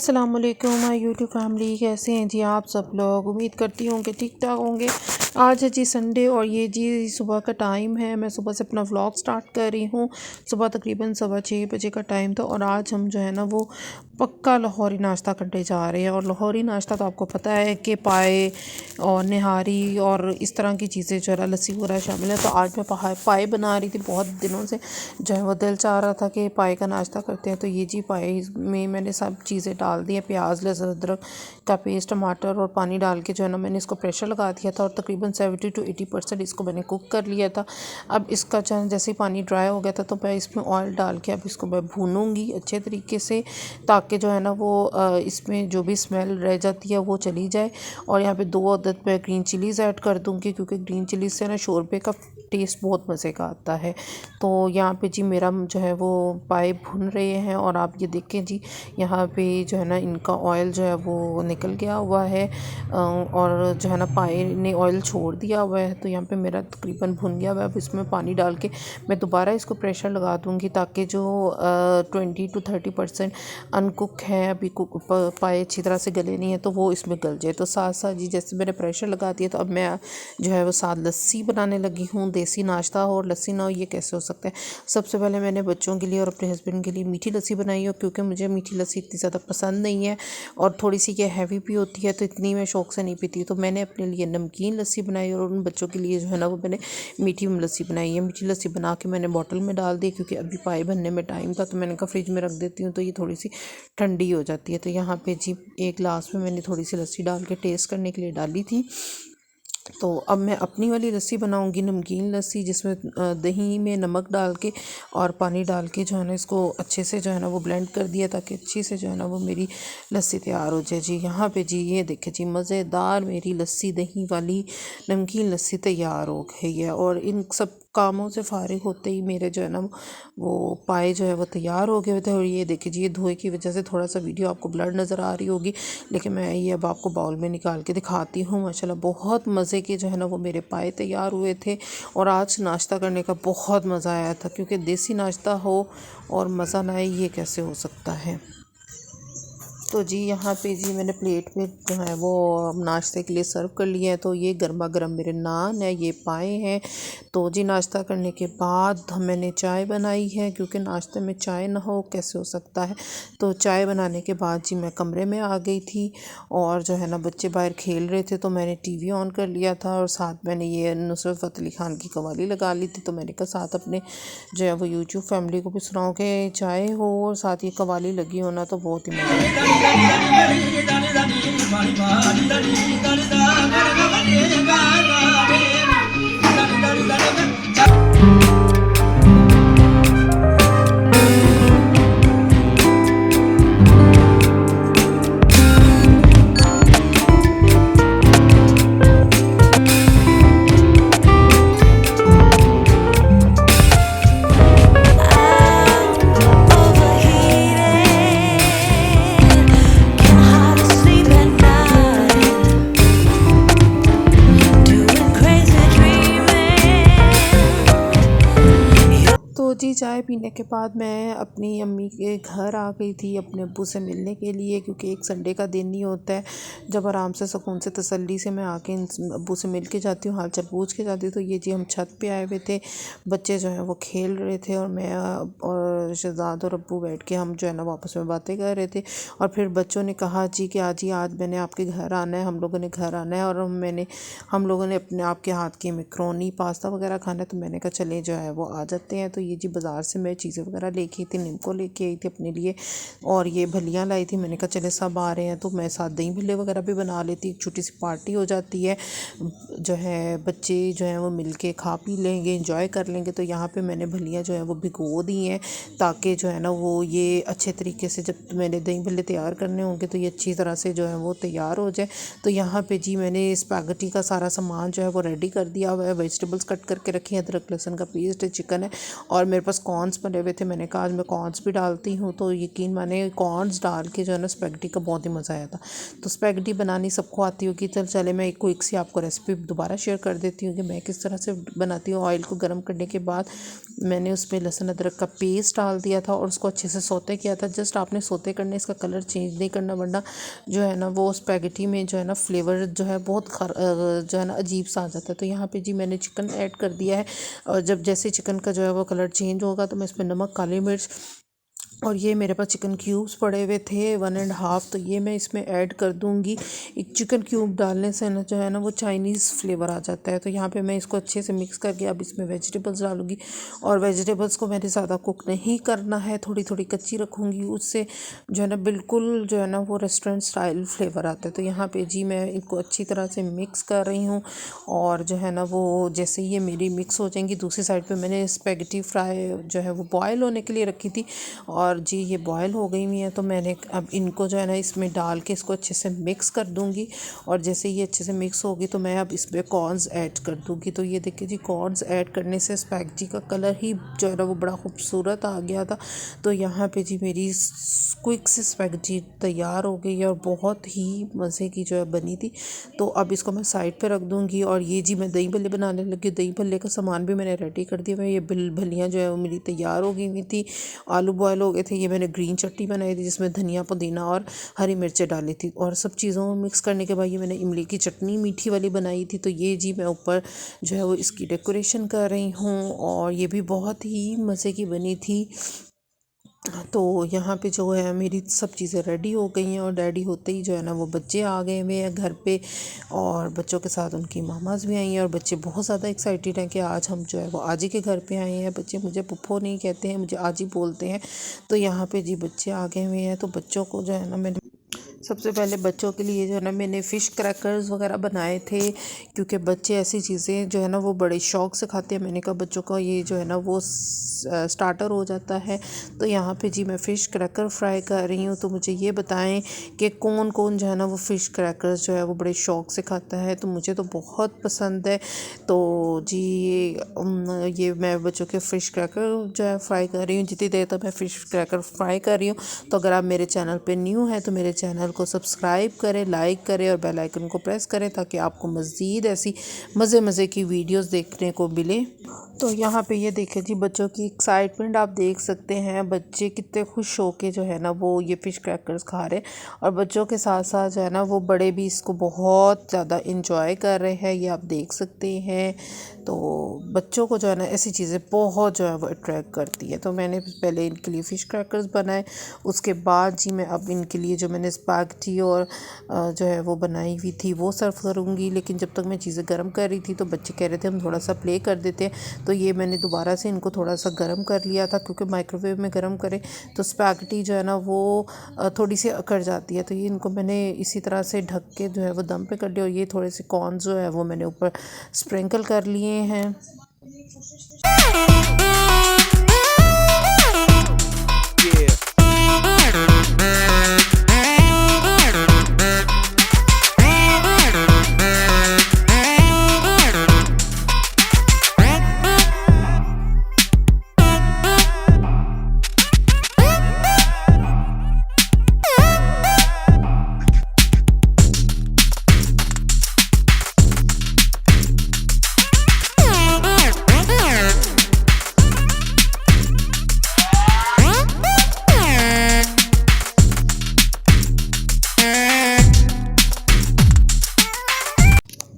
अस्सलाम वालेकुम my YouTube family, कैसे हैं जी आप सब लोग। उम्मीद करती हूँ कि ठीक ठाक होंगे। आज है जी संडे और ये जी सुबह का टाइम है। मैं सुबह से अपना व्लॉग स्टार्ट कर रही हूँ। सुबह तकरीबन 6:15 बजे का टाइम था और आज हम जो है ना वो पक्का लाहौरी नाश्ता करने जा रहे हैं। और लाहौरी नाश्ता तो आपको पता है कि पाए और निहारी और इस तरह की चीज़ें जो है ना लस्सी वगैरह शामिल है। तो आज मैं पाए बना रही थी। बहुत दिनों से जो है वो दिल चाह रहा था कि पाए का नाश्ता करते हैं। तो ये जी पाए में मैंने सब चीज़ें डाल दी है, प्याज लहसुन अदरक का पेस्ट, टमाटर और पानी डाल के जो है ना मैंने इसको प्रेशर लगा दिया था और तकरीबन 70 to 80% इसको मैंने कुक कर लिया था। अब इसका जैसे ही पानी ड्राई हो गया था तो मैं इसमें ऑयल डाल के अब इसको मैं भूनूंगी अच्छे तरीके से, ताकि जो है ना वो इसमें जो भी स्मेल रह जाती है वो चली जाए। और यहाँ पे 2 अदद मैं ग्रीन चिलीज़ ऐड कर दूँगी, क्योंकि ग्रीन चिलीज़ से ना शोरबे का टेस्ट बहुत मज़े का आता है। तो यहाँ पे जी मेरा जो है वो पाए भुन रहे हैं और आप ये देखें जी यहाँ पे जो है ना इनका ऑयल जो है वो निकल गया हुआ है और जो है ना पाए ने ऑयल छोड़ दिया हुआ है। तो यहाँ पे मेरा तकरीबन भुन गया हुआ है। अब इसमें पानी डाल के मैं दोबारा इसको प्रेशर लगा दूँगी, ताकि जो 20 to 30% अनकुक है, अभी कुक पाए अच्छी तरह से गले नहीं है, तो वो इसमें गल जाए। तो साथ साथ जी जैसे मैंने प्रेशर लगा दिया तो अब मैं जो है वो साथ लस्सी बनाने लगी हूँ। देसी नाश्ता हो और लस्सी ना हो, ये कैसे हो सकता है। सबसे पहले मैंने बच्चों के लिए और अपने हस्बैंड के लिए मीठी लस्सी बनाई हो, क्योंकि मुझे मीठी लस्सी इतनी ज़्यादा पसंद नहीं है और थोड़ी सी ये हैवी भी होती है, तो इतनी मैं शौक़ से नहीं पीती। तो मैंने अपने लिए नमकीन लस्सी बनाई और उन बच्चों के लिए जो है ना वो मैंने मीठी लस्सी बनाई है। मीठी लस्सी बना के मैंने बॉटल में डाल दी, क्योंकि अभी पाए बनने में टाइम था, तो मैंने कहा फ्रिज में रख देती हूँ तो ये थोड़ी सी ठंडी हो जाती है। तो यहाँ पे जी एक गिलास में मैंने थोड़ी सी लस्सी डाल के टेस्ट करने के लिए डाली थी। तो अब मैं अपनी वाली लस्सी बनाऊंगी, नमकीन लस्सी, जिसमें दही में नमक डाल के और पानी डाल के जो है ना इसको अच्छे से जो है ना वो ब्लेंड कर दिया, ताकि अच्छी से जो है ना वो मेरी लस्सी तैयार हो जाए। जी यहाँ पे जी ये देखे जी मज़ेदार मेरी लस्सी, दही वाली नमकीन लस्सी तैयार हो गई है। और इन सब कामों से फारिग होते ही मेरे जो है ना वो पाए जो है वो तैयार हो गए थे। और ये देखिए जी ये धोए की वजह से थोड़ा सा वीडियो आपको ब्लर नज़र आ रही होगी, लेकिन मैं ये अब आपको बाउल में निकाल के दिखाती हूँ। माशाल्लाह बहुत मज़े के जो है ना वो मेरे पाए तैयार हुए थे। और आज नाश्ता करने का बहुत मज़ा आया था, क्योंकि देसी नाश्ता हो और मज़ा ना आए, ये कैसे हो सकता है। तो जी यहाँ पे जी मैंने प्लेट में जो है वो नाश्ते के लिए सर्व कर लिया है। तो ये गर्मा गर्म मेरे नान है, ये पाए हैं। तो जी नाश्ता करने के बाद मैंने चाय बनाई है, क्योंकि नाश्ते में चाय ना हो कैसे हो सकता है। तो चाय बनाने के बाद जी मैं कमरे में आ गई थी और जो है ना बच्चे बाहर खेल रहे थे, तो मैंने टीवी ऑन कर लिया था और साथ मैंने ये नुसरत फ़तेह अली ख़ान की कव्वाली लगा ली थी। तो मैंने कहा साथ अपने जो है वो यूट्यूब फैमिली को भी सुनाओ कि चाय हो और साथ ये कव्वाली लगी हो ना, तो बहुत ही मज़ा। तो जी चाय पीने के बाद मैं अपनी अम्मी के घर आ गई थी अपने अब्बू से मिलने के लिए, क्योंकि एक संडे का दिन ही होता है जब आराम से सुकून से तसल्ली से मैं आके अब्बू से मिल के जाती हूँ, हाल चाल पूछ के जाती हूँ। तो ये जी हम छत पे आए हुए थे, बच्चे जो हैं वो खेल रहे थे और मैं और शहजाद और अब्बू बैठ के हम जो है ना आपस में बातें कर रहे थे। और फिर बच्चों ने कहा जी कि आज मैंने आपके घर आना है, हम लोगों ने घर आना है और हम लोगों ने अपने आपके हाथ की मैक्रोनी पास्ता वगैरह खाना है। तो मैंने कहा चले जो है वो आ जाते हैं। तो ये जी बाज़ार से मैं चीज़ें वगैरह लेके आई थी, निम्को लेके आई थी अपने लिए और ये भलियाँ लाई थी। मैंने कहा चले सब आ रहे हैं तो मैं साथ दही भल्ले वगैरह भी बना लेती, एक छोटी सी पार्टी हो जाती है, जो है बच्चे जो हैं वो मिल के खा पी लेंगे, इंजॉय कर लेंगे। तो यहाँ पे मैंने भलियाँ जो है वो भिगो दी हैं, ताकि जो है ना वो ये अच्छे तरीके से जब मैंने दही भल्ले तैयार करने होंगे तो ये अच्छी तरह से जो है वो तैयार हो जाए। तो यहाँ पे जी मैंने स्पैगेटी का सारा सामान जो है वो रेडी कर दिया हुआ है, वेजिटेबल्स कट करके रखी है, अदरक लहसुन का पेस्ट है, चिकन है और मेरे पास कॉर्न्स बने हुए थे, मैंने कहा आज मैं कॉर्न्स भी डालती हूँ। तो यकीन माने कॉर्न्स डाल के जो है ना स्पैगेटी का बहुत ही मज़ा आया था। तो स्पैगेटी बनानी सबको आती होगी, तो चले मैं एक क्विक सी आपको रेसिपी दोबारा शेयर कर देती हूँ कि मैं किस तरह से बनाती हूँ। ऑयल को गर्म करने के बाद मैंने उसमें लहसुन अदरक का पेस्ट डाल दिया था और उसको अच्छे से सौते किया था। जस्ट आपने सौते करने, इसका कलर चेंज नहीं करना, वरना जो है ना वो स्पैगेटी में जो है ना फ्लेवर जो है बहुत जो है ना अजीब सा आ जाता है। तो यहाँ पे जी मैंने चिकन ऐड कर दिया है और जब जैसे चिकन का जो है वो कलर चेंज होगा तो मैं इसमें नमक, काली मिर्च और ये मेरे पास चिकन क्यूब्स पड़े हुए थे 1.5, तो ये मैं इसमें ऐड कर दूंगी। एक चिकन क्यूब डालने से ना जो है ना वो चाइनीज़ फ्लेवर आ जाता है। तो यहाँ पे मैं इसको अच्छे से मिक्स करके अब इसमें वेजिटेबल्स डालूंगी और वेजिटेबल्स को मैंने ज़्यादा कुक नहीं करना है, थोड़ी थोड़ी कच्ची रखूँगी, उससे जो है ना बिल्कुल जो है ना वो रेस्टोरेंट स्टाइल फ्लेवर आता है। तो यहाँ पे जी मैं इनको अच्छी तरह से मिक्स कर रही हूँ और जो है ना वो जैसे ये मेरी मिक्स हो जाएंगी, दूसरी साइड पे मैंने स्पैगेटी फ्राई जो है वो बॉयल होने के लिए रखी थी और जी ये बॉयल हो गई हुई है। तो मैंने अब इनको जो है ना इसमें डाल के इसको अच्छे से मिक्स कर दूंगी और जैसे ये अच्छे से मिक्स होगी तो मैं अब इसमें कॉर्न्स ऐड कर दूंगी। तो ये देखिए जी कॉर्न्स ऐड करने से स्पैगेटी का कलर ही जो है ना वो बड़ा खूबसूरत आ गया था। तो यहाँ पे जी मेरी क्विक से स्पैगेटी तैयार हो गई और बहुत ही मज़े की जो है बनी थी। तो अब इसको मैं साइड पे रख दूंगी और ये जी मैं दही भल्ले बनाने लगी। दही भल्ले का सामान भी मैंने रेडी कर दिया। मैं ये भलियाँ जो है वो मेरी तैयार हो गई हुई थी, आलू बॉयल हो गए थे। ये मैंने ग्रीन चटनी बनाई थी जिसमें धनिया, पुदीना और हरी मिर्चें डाली थी और सब चीज़ों में मिक्स करने के बाद ये मैंने इमली की चटनी मीठी वाली बनाई थी। तो ये जी मैं ऊपर जो है वो इसकी डेकोरेशन कर रही हूँ और ये भी बहुत ही मज़े की बनी थी। तो यहाँ पे जो है मेरी सब चीज़ें रेडी हो गई हैं और रेडी होते ही जो है ना वो बच्चे आ गए हुए हैं घर पे और बच्चों के साथ उनकी मामाज भी आई हैं और बच्चे बहुत ज़्यादा एक्साइटेड हैं कि आज हम जो है वो आजी के घर पे आए हैं। बच्चे मुझे पुप्पो नहीं कहते हैं, मुझे आजी बोलते हैं। तो यहाँ पे जी बच्चे आ गए हुए हैं। तो बच्चों को जो है ना मैंने सबसे पहले बच्चों के लिए जो है ना मैंने फ़िश क्रैकर्स वगैरह बनाए थे, क्योंकि बच्चे ऐसी चीज़ें जो है ना वो बड़े शौक़ से खाते हैं। मैंने कहा बच्चों का ये जो है ना वो स्टार्टर हो जाता है। तो यहाँ पे जी मैं फ़िश क्रैकर फ्राई कर रही हूँ। तो मुझे ये बताएं कि कौन कौन जो है ना वो फ़िश क्रैकर्स जो है वो बड़े शौक़ से खाता है। तो मुझे तो बहुत पसंद है। तो जी ये मैं बच्चों के फ़िश क्रैकर जो है फ्राई कर रही हूँ। जितनी देर तक मैं फ़िश क्रैकर फ्राई कर रही हूँ, तो अगर आप मेरे चैनल पे न्यू हैं तो मेरे चैनल को सब्सक्राइब करें, लाइक करें और बेल आइकन को प्रेस करें ताकि आपको मज़ीद ऐसी मज़े की वीडियोस देखने को मिले। तो यहाँ पे ये देखें जी बच्चों की एक्साइटमेंट आप देख सकते हैं। बच्चे कितने खुश होके जो है ना वो ये फ़िश क्रैकर्स खा रहे हैं और बच्चों के साथ साथ जो है ना वो बड़े भी इसको बहुत ज़्यादा इंजॉय कर रहे हैं, ये आप देख सकते हैं। तो बच्चों को जो है ना ऐसी चीज़ें बहुत जो है वो अट्रैक्ट करती है। तो मैंने पहले इनके लिए फ़िश क्रैकर्स बनाए, उसके बाद जी मैं अब इनके लिए जो मैंने स्पैगेटी और जो है वो बनाई हुई थी वो सर्व करूँगी। लेकिन जब तक मैं चीज़ें गर्म कर रही थी तो बच्चे कह रहे थे हम थोड़ा सा प्ले कर देते हैं। तो ये मैंने दोबारा से इनको थोड़ा सा गर्म कर लिया था, क्योंकि माइक्रोवेव में गर्म करें तो स्पैगेटी जो है ना वो थोड़ी सी अकड़ जाती है। तो ये इनको मैंने इसी तरह से ढक के जो है वो दम पे कर लिया और ये थोड़े से कॉर्न जो है वो मैंने ऊपर स्प्रिंकल कर लिए हैं।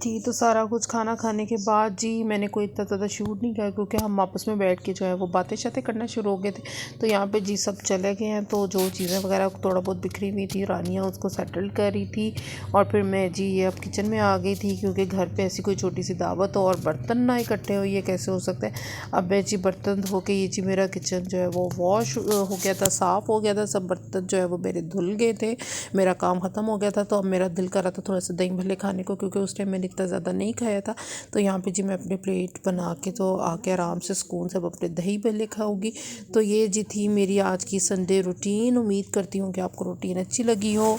जी तो सारा कुछ खाना खाने के बाद जी मैंने कोई इतना ज़्यादा शूट नहीं किया, क्योंकि हम आपस में बैठ के जो है वो बातें शातें करना शुरू हो गए थे। तो यहाँ पे जी सब चले गए हैं। तो जो चीज़ें वगैरह थोड़ा बहुत बिखरी हुई थी, रानियाँ उसको सेटल कर रही थी और फिर मैं जी ये अब किचन में आ गई थी, क्योंकि घर पे ऐसी कोई छोटी सी दावत हो और बर्तन ना इकट्ठे हो, ये कैसे हो सकता है। अब मैं जी बर्तन धो के, ये जी मेरा किचन जो है वो वॉश हो गया था, साफ़ हो गया था, सब बर्तन जो है वो मेरे धुल गए थे, मेरा काम ख़त्म हो गया था। तो अब मेरा दिल कर रहा था थोड़ा सा दही भल्ले खाने को, क्योंकि उस टाइम मैंने इतना ज़्यादा नहीं खाया था। तो यहाँ पे जी मैं अपने प्लेट बना के तो आके आराम से सुकून से अपने दही भल्ले खाऊंगी। तो ये जी थी मेरी आज की संडे रूटीन। उम्मीद करती हूँ कि आपको रूटीन अच्छी लगी हो।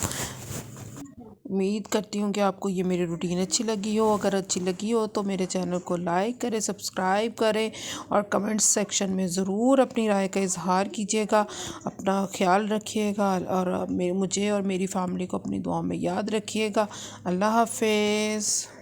उम्मीद करती हूँ कि आपको ये मेरी रूटीन अच्छी लगी हो। अगर अच्छी लगी हो तो मेरे चैनल को लाइक करें, सब्सक्राइब करें और कमेंट्स सेक्शन में ज़रूर अपनी राय का इज़हार कीजिएगा। अपना ख्याल रखिएगा और मुझे और मेरी फैमिली को अपनी दुआ में याद रखिएगा। अल्लाह हाफिज़।